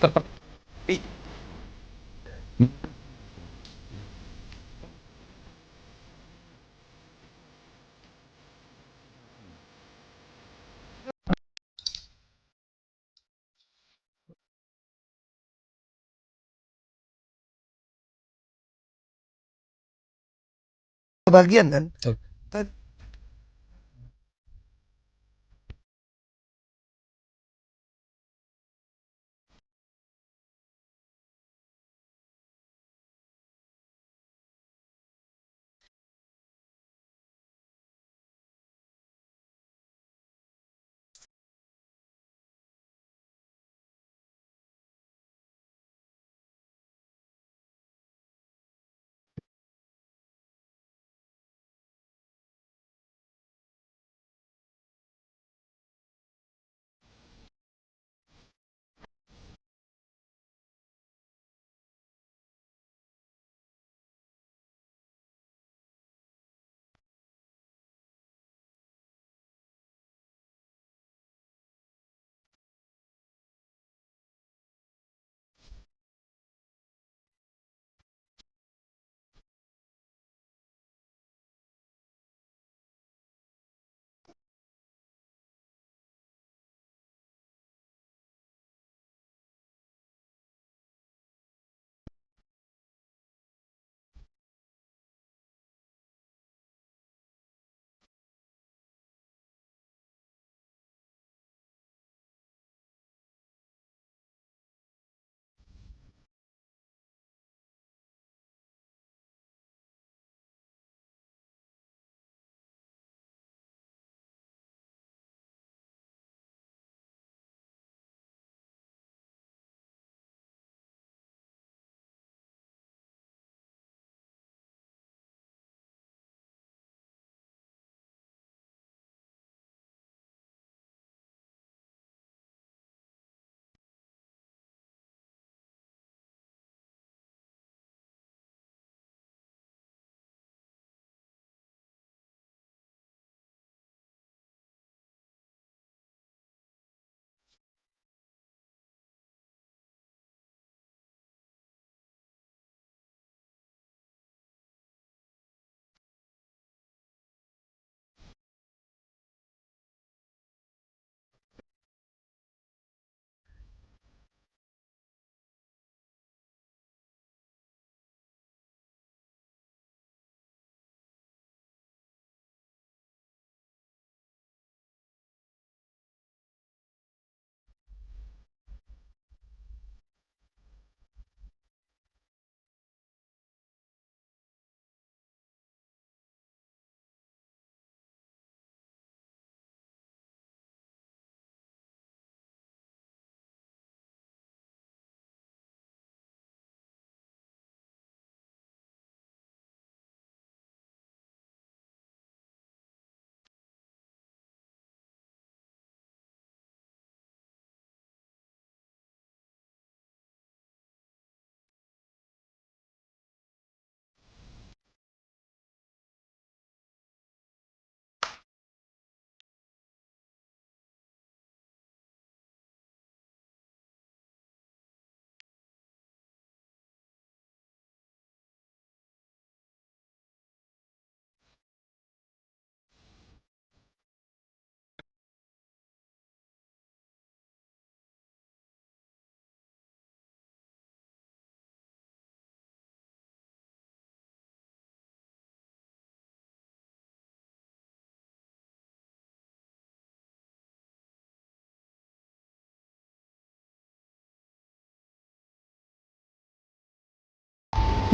Tapi bagian kan.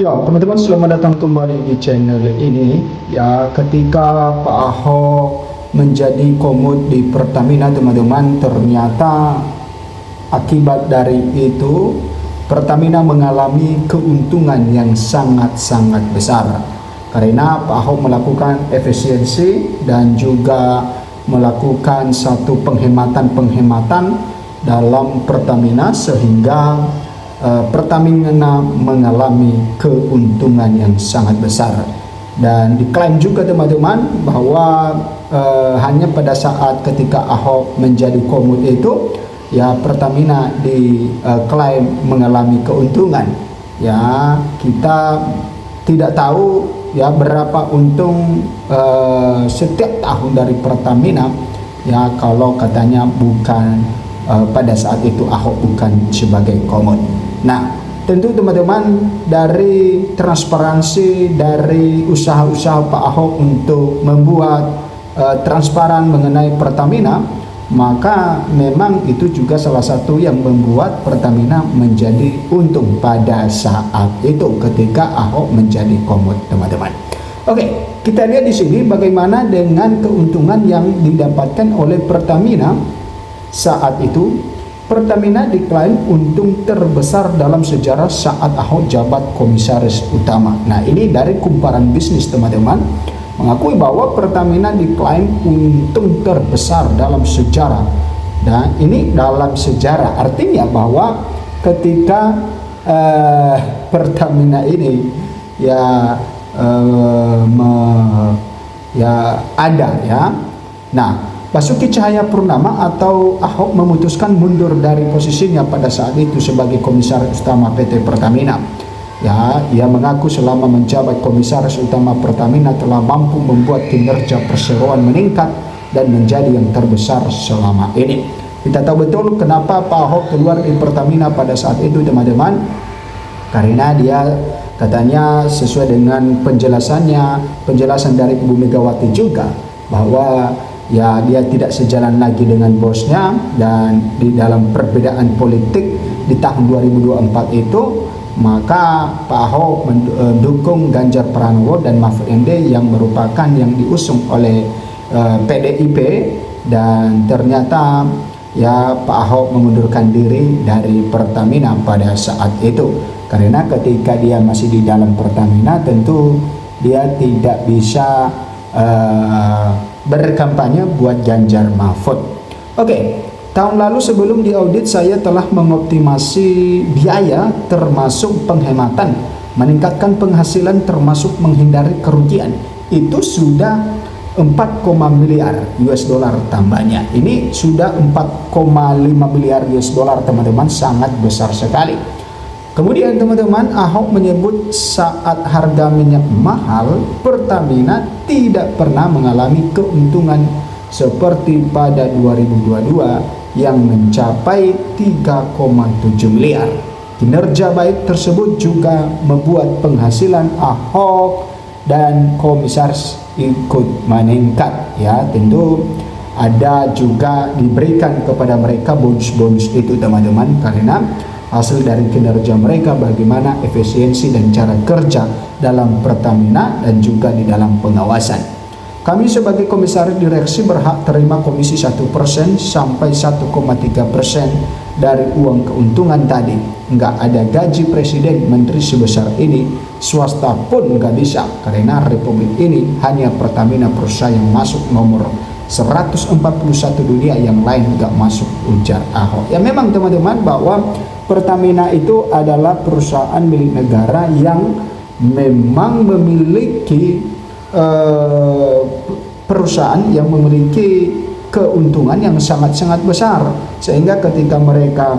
Ya, teman-teman selamat datang kembali di channel ini. Ya, ketika Pak Ahok menjadi komut di Pertamina, teman-teman, ternyata akibat dari itu Pertamina mengalami keuntungan yang sangat-sangat besar. Karena Pak Ahok melakukan efisiensi dan juga melakukan satu penghematan-penghematan dalam Pertamina sehingga Pertamina mengalami keuntungan yang sangat besar. Dan diklaim juga teman-teman bahwa hanya pada saat ketika Ahok menjadi komut itu ya Pertamina diklaim mengalami keuntungan. Ya, kita tidak tahu ya berapa untung setiap tahun dari Pertamina, ya kalau katanya bukan pada saat itu Ahok bukan sebagai komod. Nah, tentu teman-teman, dari transparansi dari usaha-usaha Pak Ahok untuk membuat transparan mengenai Pertamina, maka memang itu juga salah satu yang membuat Pertamina menjadi untung pada saat itu ketika Ahok menjadi komod, teman-teman. Oke, kita lihat di sini bagaimana dengan keuntungan yang didapatkan oleh Pertamina saat itu. Pertamina diklaim untung terbesar dalam sejarah saat Ahok jabat komisaris utama. Nah, ini dari Kumparan Bisnis, teman-teman, mengakui bahwa Pertamina diklaim untung terbesar dalam sejarah. Dan ini dalam sejarah artinya bahwa ketika Pertamina ini ya ada ya. Nah, Basuki Cahayapurnama atau Ahok memutuskan mundur dari posisinya pada saat itu sebagai komisaris utama PT Pertamina. Ya, ia mengaku selama menjabat komisaris utama Pertamina telah mampu membuat kinerja perseroan meningkat dan menjadi yang terbesar selama ini. Kita tahu betul kenapa Pak Ahok keluar dari Pertamina pada saat itu, teman-teman. Karena dia katanya sesuai dengan penjelasan dari Ibu Megawati juga, bahwa ya dia tidak sejalan lagi dengan bosnya, dan di dalam perbedaan politik di tahun 2024 itu maka Pak Ahok mendukung Ganjar Pranowo dan Mahfud MD yang merupakan yang diusung oleh PDIP, dan ternyata ya Pak Ahok mengundurkan diri dari Pertamina pada saat itu. Karena ketika dia masih di dalam Pertamina, tentu dia tidak bisa berkampanye buat Ganjar Mahfud. Oke, tahun lalu sebelum diaudit saya telah mengoptimasi biaya termasuk penghematan, meningkatkan penghasilan termasuk menghindari kerugian. Itu sudah 4, miliar US dollar tambahnya. Ini sudah 4,5 miliar US dollar, teman-teman, sangat besar sekali. Kemudian teman-teman, Ahok menyebut saat harga minyak mahal, Pertamina tidak pernah mengalami keuntungan seperti pada 2022 yang mencapai 3,7 miliar. Kinerja baik tersebut juga membuat penghasilan Ahok dan komisaris ikut meningkat. Ya, tentu ada juga diberikan kepada mereka bonus-bonus itu, teman-teman, karena hasil dari kinerja mereka, bagaimana efisiensi dan cara kerja dalam Pertamina dan juga di dalam pengawasan. Kami sebagai komisaris direksi berhak terima komisi 1% sampai 1,3% dari uang keuntungan tadi. Nggak ada gaji presiden, menteri sebesar ini, swasta pun nggak bisa, karena republik ini hanya Pertamina perusahaan yang masuk nomor 141 dunia, yang lain nggak masuk, ujar Ahok. Ya memang teman-teman, bahwa Pertamina itu adalah perusahaan milik negara yang memang memiliki perusahaan yang memiliki keuntungan yang sangat-sangat besar, sehingga ketika mereka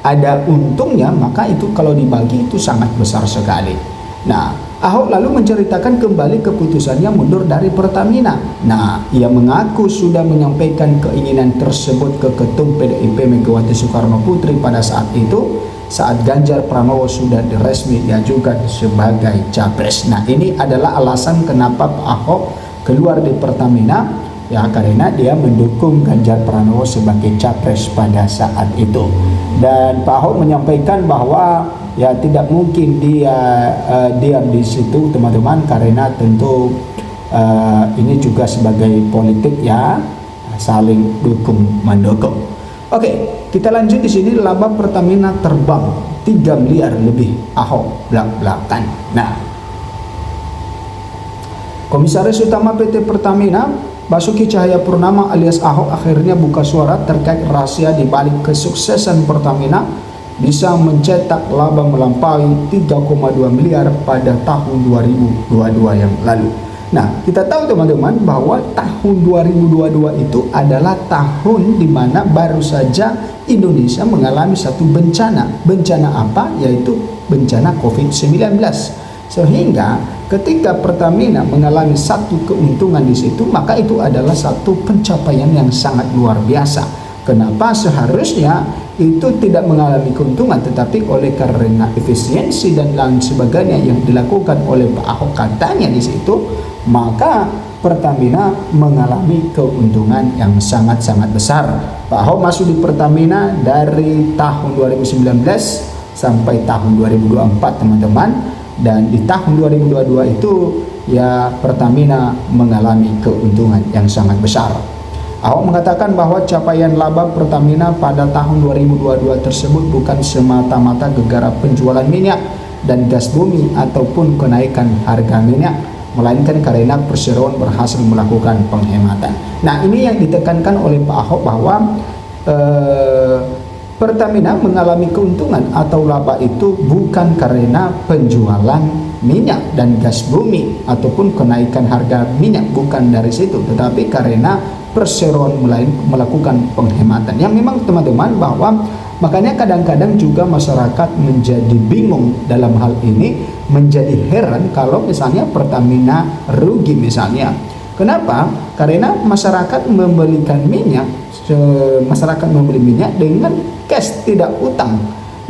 ada untungnya, maka itu kalau dibagi itu sangat besar sekali. Nah, Ahok lalu menceritakan kembali keputusannya mundur dari Pertamina. Nah, ia mengaku sudah menyampaikan keinginan tersebut ke Ketum PDIP Megawati Soekarno Putri pada saat itu, saat Ganjar Pranowo sudah diresmi diajukan sebagai capres. Nah, ini adalah alasan kenapa Pak Ahok keluar di Pertamina, ya karena dia mendukung Ganjar Pranowo sebagai capres pada saat itu. Dan Pak Ahok menyampaikan bahwa ya tidak mungkin dia diam di situ, teman-teman, karena tentu ini juga sebagai politik, ya saling dukung mendukung. Oke, kita lanjut di sini. Laba Pertamina terbang 3 miliar lebih, Ahok belak-belakan. Nah, Komisaris Utama PT Pertamina Basuki Cahayapurnama alias Ahok akhirnya buka suara terkait rahasia di balik kesuksesan Pertamina bisa mencetak laba melampaui 3,2 miliar pada tahun 2022 yang lalu. Nah, kita tahu teman-teman bahwa tahun 2022 itu adalah tahun di mana baru saja Indonesia mengalami satu bencana. Bencana apa? Yaitu bencana COVID-19. Sehingga ketika Pertamina mengalami satu keuntungan di situ, maka itu adalah satu pencapaian yang sangat luar biasa. Kenapa seharusnya itu tidak mengalami keuntungan, tetapi oleh karena efisiensi dan lain sebagainya yang dilakukan oleh Pak Ahok katanya di situ, maka Pertamina mengalami keuntungan yang sangat-sangat besar. Pak Ahok masuk di Pertamina dari tahun 2019 sampai tahun 2024 teman-teman, dan di tahun 2022 itu ya Pertamina mengalami keuntungan yang sangat besar. Ahok mengatakan bahwa capaian laba Pertamina pada tahun 2022 tersebut bukan semata-mata gegara penjualan minyak dan gas bumi ataupun kenaikan harga minyak, melainkan karena perseroan berhasil melakukan penghematan. Nah, ini yang ditekankan oleh Pak Ahok bahwa Pertamina mengalami keuntungan atau laba itu bukan karena penjualan minyak dan gas bumi ataupun kenaikan harga minyak, bukan dari situ, tetapi karena perseroan melakukan penghematan. Yang memang teman-teman bahwa makanya kadang-kadang juga masyarakat menjadi bingung dalam hal ini, menjadi heran kalau misalnya Pertamina rugi misalnya. Kenapa? Karena masyarakat membelikan minyak, masyarakat membeli minyak dengan cash, tidak utang.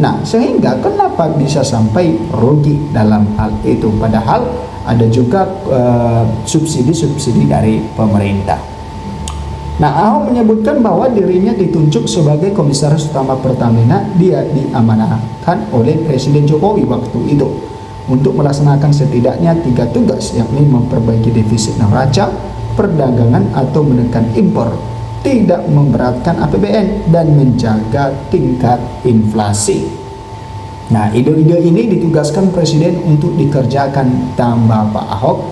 Nah, sehingga kenapa bisa sampai rugi dalam hal itu? Padahal ada juga subsidi-subsidi dari pemerintah. Nah, Ahok menyebutkan bahwa dirinya ditunjuk sebagai komisaris utama Pertamina. Dia diamanahkan oleh Presiden Jokowi waktu itu untuk melaksanakan setidaknya 3 tugas, yakni memperbaiki defisit neraca, perdagangan atau menekan impor, tidak memberatkan APBN, dan menjaga tingkat inflasi. Nah, ide-ide ini ditugaskan Presiden untuk dikerjakan, tambah Pak Ahok.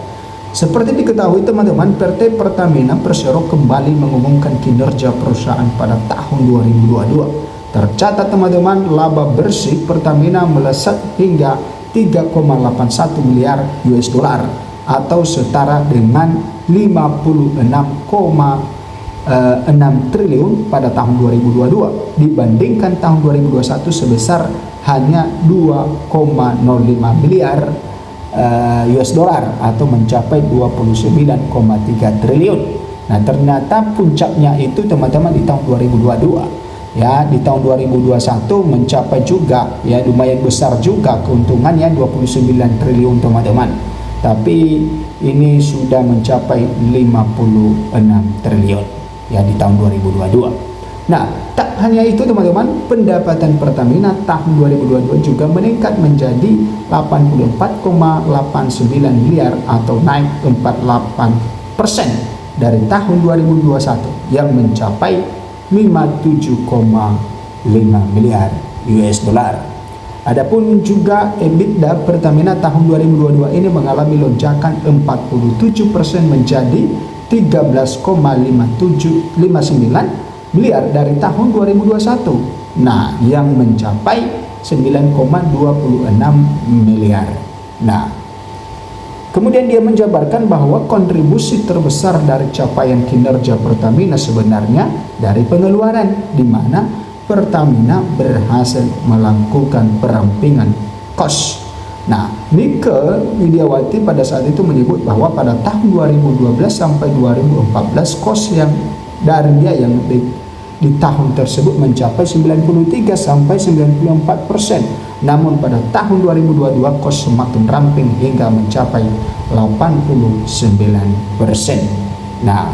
Seperti diketahui teman-teman, PT Pertamina Persero kembali mengumumkan kinerja perusahaan pada tahun 2022. Tercatat teman-teman, laba bersih Pertamina melesat hingga 3,81 miliar US dollar atau setara dengan 56,6 triliun pada tahun 2022 dibandingkan tahun 2021 sebesar hanya 2,05 miliar US dollar atau mencapai 29,3 triliun. Nah, ternyata puncaknya itu teman-teman di tahun 2022. Ya, di tahun 2021 mencapai juga ya lumayan besar juga keuntungannya 29 triliun teman-teman. Tapi ini sudah mencapai 56 triliun ya di tahun 2022. Nah, tak hanya itu teman-teman, pendapatan Pertamina tahun 2022 juga meningkat menjadi 84,89 miliar atau naik 48% dari tahun 2021 yang mencapai 57,5 miliar US dollar. Adapun juga EBITDA Pertamina tahun 2022 ini mengalami lonjakan 47% menjadi 13,59 miliar dari tahun 2021. Nah, yang mencapai 9,26 miliar. Nah, kemudian dia menjabarkan bahwa kontribusi terbesar dari capaian kinerja Pertamina sebenarnya dari pengeluaran, di mana Pertamina berhasil melakukan perampingan kos. Nah, Nike Widiawati pada saat itu menyebut bahwa pada tahun 2012 sampai 2014 kos yang dari dia yang di tahun tersebut mencapai 93 sampai 94%. Namun pada tahun 2022 kos semakin ramping hingga mencapai 89%. Nah,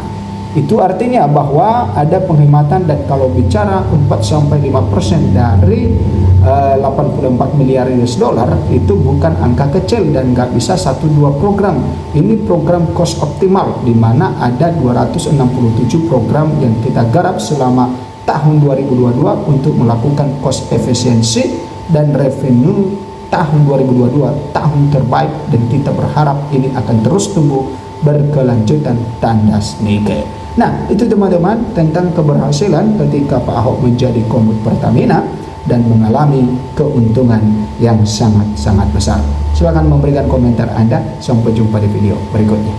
itu artinya bahwa ada penghematan, dan kalau bicara 4-5% dari 84 miliar US dollar itu bukan angka kecil dan nggak bisa 1-2 program. Ini program cost optimal di mana ada 267 program yang kita garap selama tahun 2022 untuk melakukan cost efisiensi dan revenue tahun 2022 tahun terbaik, dan kita berharap ini akan terus tumbuh berkelanjutan, tandas Nike. Nah, itu teman-teman tentang keberhasilan ketika Pak Ahok menjadi komut Pertamina dan mengalami keuntungan yang sangat-sangat besar. Silakan memberikan komentar Anda. Sampai jumpa di video berikutnya.